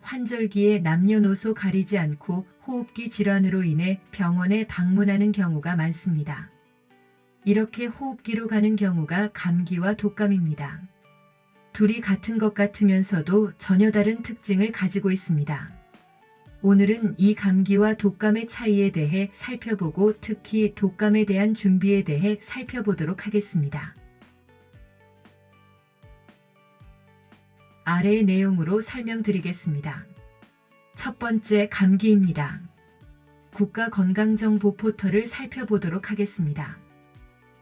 환절기에 남녀노소 가리지 않고 호흡기 질환으로 인해 병원에 방문하는 경우가 많습니다. 이렇게 호흡기로 가는 경우가 감기와 독감입니다. 둘이 같은 것 같으면서도 전혀 다른 특징을 가지고 있습니다. 오늘은 이 감기와 독감의 차이에 대해 살펴보고 특히 독감에 대한 준비에 대해 살펴보도록 하겠습니다. 아래의 내용으로 설명드리겠습니다. 첫 번째, 감기입니다. 국가건강정보 포털을 살펴보도록 하겠습니다.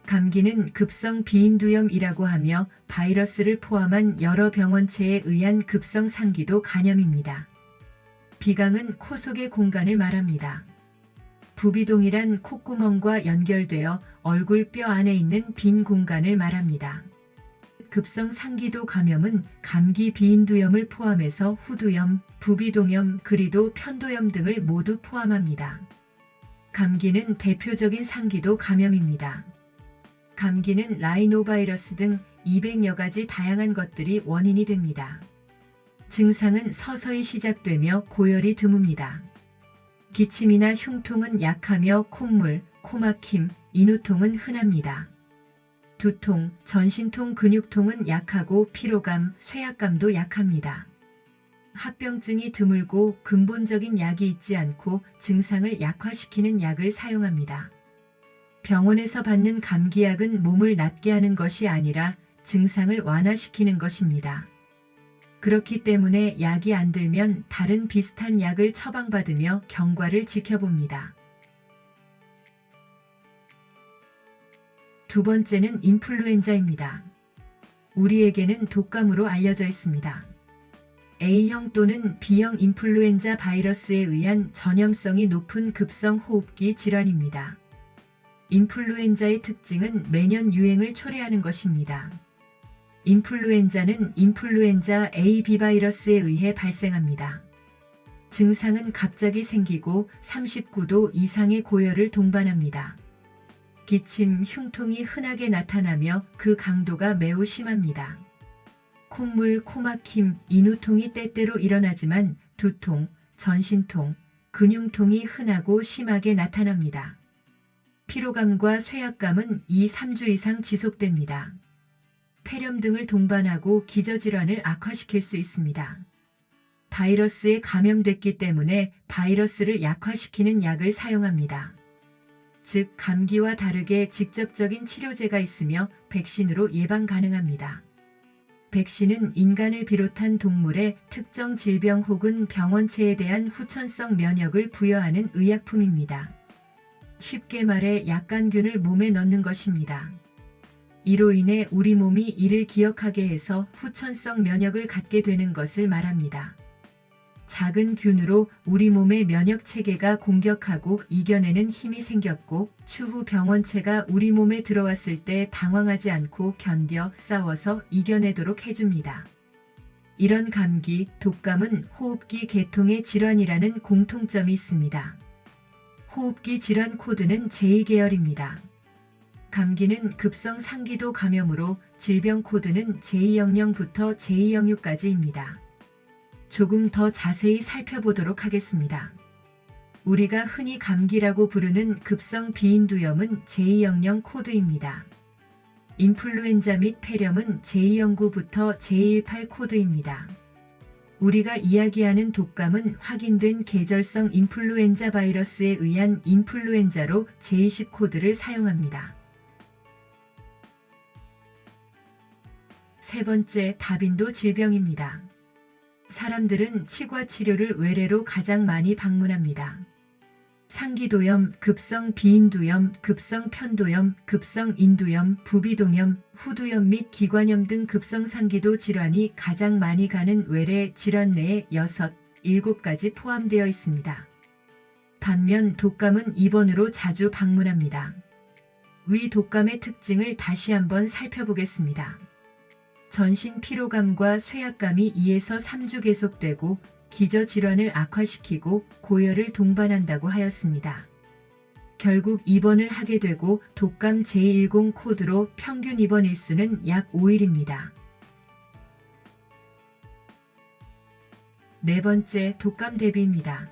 감기는 급성 비인두염이라고 하며 바이러스를 포함한 여러 병원체에 의한 급성 상기도 감염입니다. 비강은 코 속의 공간을 말합니다. 부비동이란 콧구멍과 연결되어 얼굴 뼈 안에 있는 빈 공간을 말합니다. 급성 상기도 감염은 감기 비인두염을 포함해서 후두염, 부비동염, 그리도 편도염 등을 모두 포함합니다. 감기는 대표적인 상기도 감염입니다. 감기는 라이노바이러스 등 200여 가지 다양한 것들이 원인이 됩니다. 증상은 서서히 시작되며 고열이 드뭅니다. 기침이나 흉통은 약하며 콧물, 코막힘, 인후통은 흔합니다. 두통, 전신통, 근육통은 약하고 피로감, 쇠약감도 약합니다. 합병증이 드물고 근본적인 약이 있지 않고 증상을 약화시키는 약을 사용합니다. 병원에서 받는 감기약은 몸을 낫게 하는 것이 아니라 증상을 완화시키는 것입니다. 그렇기 때문에 약이 안 들면 다른 비슷한 약을 처방받으며 경과를 지켜봅니다. 두 번째는 인플루엔자입니다. 우리에게는 독감으로 알려져 있습니다. A형 또는 B형 인플루엔자 바이러스에 의한 전염성이 높은 급성 호흡기 질환입니다. 인플루엔자의 특징은 매년 유행을 초래하는 것입니다. 인플루엔자는 인플루엔자 A, B 바이러스에 의해 발생합니다. 증상은 갑자기 생기고 39도 이상의 고열을 동반합니다. 기침, 흉통이 흔하게 나타나며 그 강도가 매우 심합니다. 콧물, 코막힘, 인후통이 때때로 일어나지만 두통, 전신통, 근육통이 흔하고 심하게 나타납니다. 피로감과 쇠약감은 2-3주 이상 지속됩니다. 폐렴 등을 동반하고 기저질환을 악화시킬 수 있습니다. 바이러스에 감염됐기 때문에 바이러스를 약화시키는 약을 사용합니다. 즉, 감기와 다르게 직접적인 치료제가 있으며 백신으로 예방 가능합니다. 백신은 인간을 비롯한 동물의 특정 질병 혹은 병원체에 대한 후천성 면역을 부여하는 의약품입니다. 쉽게 말해 약간균을 몸에 넣는 것입니다. 이로 인해 우리 몸이 이를 기억하게 해서 후천성 면역을 갖게 되는 것을 말합니다. 작은 균으로 우리 몸의 면역 체계가 공격하고 이겨내는 힘이 생겼고 추후 병원체가 우리 몸에 들어왔을 때 당황하지 않고 견뎌 싸워서 이겨내도록 해줍니다. 이런 감기, 독감은 호흡기 계통의 질환이라는 공통점이 있습니다. 호흡기 질환 코드는 제2계열입니다. 감기는 급성 상기도 감염으로 질병 코드는 제200부터 제206까지입니다. 조금 더 자세히 살펴보도록 하겠습니다. 우리가 흔히 감기라고 부르는 급성 비인두염은 제200 코드입니다. 인플루엔자 및 폐렴은 제209부터 제218 코드입니다. 우리가 이야기하는 독감은 확인된 계절성 인플루엔자 바이러스에 의한 인플루엔자로 제20 코드를 사용합니다. 세 번째, 다빈도 질병입니다. 사람들은 치과 치료를 외래로 가장 많이 방문합니다. 상기도염, 급성 비인두염, 급성 편도염, 급성 인두염, 부비동염, 후두염 및 기관염 등 급성 상기도 질환이 가장 많이 가는 외래 질환 내에 6, 7가지 포함되어 있습니다. 반면 독감은 입원으로 자주 방문합니다. 위 독감의 특징을 다시 한번 살펴보겠습니다. 전신 피로감과 쇠약감이 2에서 3주 계속되고 기저질환을 악화시키고 고열을 동반한다고 하였습니다. 결국 입원을 하게 되고 독감 제10 코드로 평균 입원 일수는 약 5일입니다. 네 번째, 독감 대비입니다.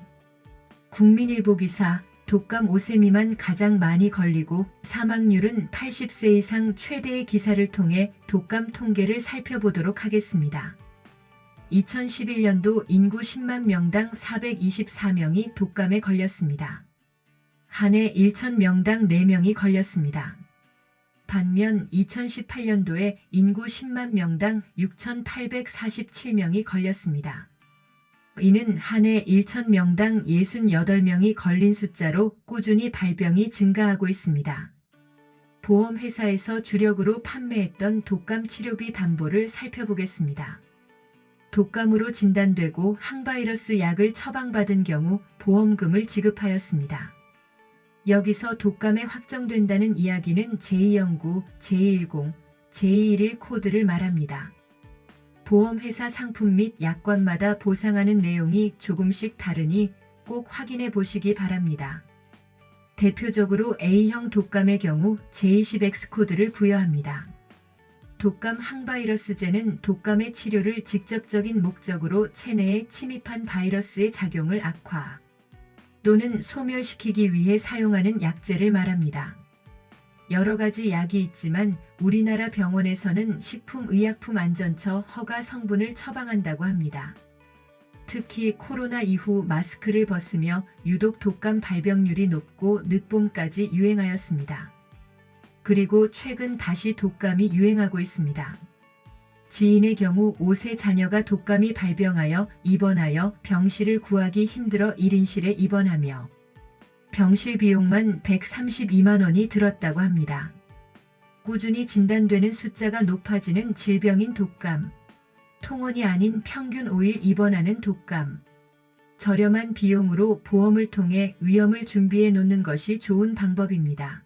국민일보 기사, 독감 5세 미만 가장 많이 걸리고 사망률은 80세 이상 최대의 기사를 통해 독감 통계를 살펴보도록 하겠습니다. 2011년도 인구 10만 명당 424명이 독감에 걸렸습니다. 한 해 1,000명당 4명이 걸렸습니다. 반면 2018년도에 인구 10만 명당 6,847명이 걸렸습니다. 이는 한 해 1,000명당 68명이 걸린 숫자로 꾸준히 발병이 증가하고 있습니다. 보험회사에서 주력으로 판매했던 독감 치료비 담보를 살펴보겠습니다. 독감으로 진단되고 항바이러스 약을 처방받은 경우 보험금을 지급하였습니다. 여기서 독감에 확정된다는 이야기는 제209, 제210, 제211 코드를 말합니다. 보험회사 상품 및 약관마다 보상하는 내용이 조금씩 다르니 꼭 확인해 보시기 바랍니다. 대표적으로 A형 독감의 경우 제20X 코드를 부여합니다. 독감 항바이러스제는 독감의 치료를 직접적인 목적으로 체내에 침입한 바이러스의 작용을 악화 또는 소멸시키기 위해 사용하는 약제를 말합니다. 여러 가지 약이 있지만 우리나라 병원에서는 식품의약품안전처 허가 성분을 처방한다고 합니다. 특히 코로나 이후 마스크를 벗으며 유독 독감 발병률이 높고 늦봄까지 유행하였습니다. 그리고 최근 다시 독감이 유행하고 있습니다. 지인의 경우 5세 자녀가 독감이 발병하여 입원하여 병실을 구하기 힘들어 1인실에 입원하며 병실 비용만 132만 원이 들었다고 합니다. 꾸준히 진단되는 숫자가 높아지는 질병인 독감. 통원이 아닌 평균 5일 입원하는 독감. 저렴한 비용으로 보험을 통해 위험을 준비해 놓는 것이 좋은 방법입니다.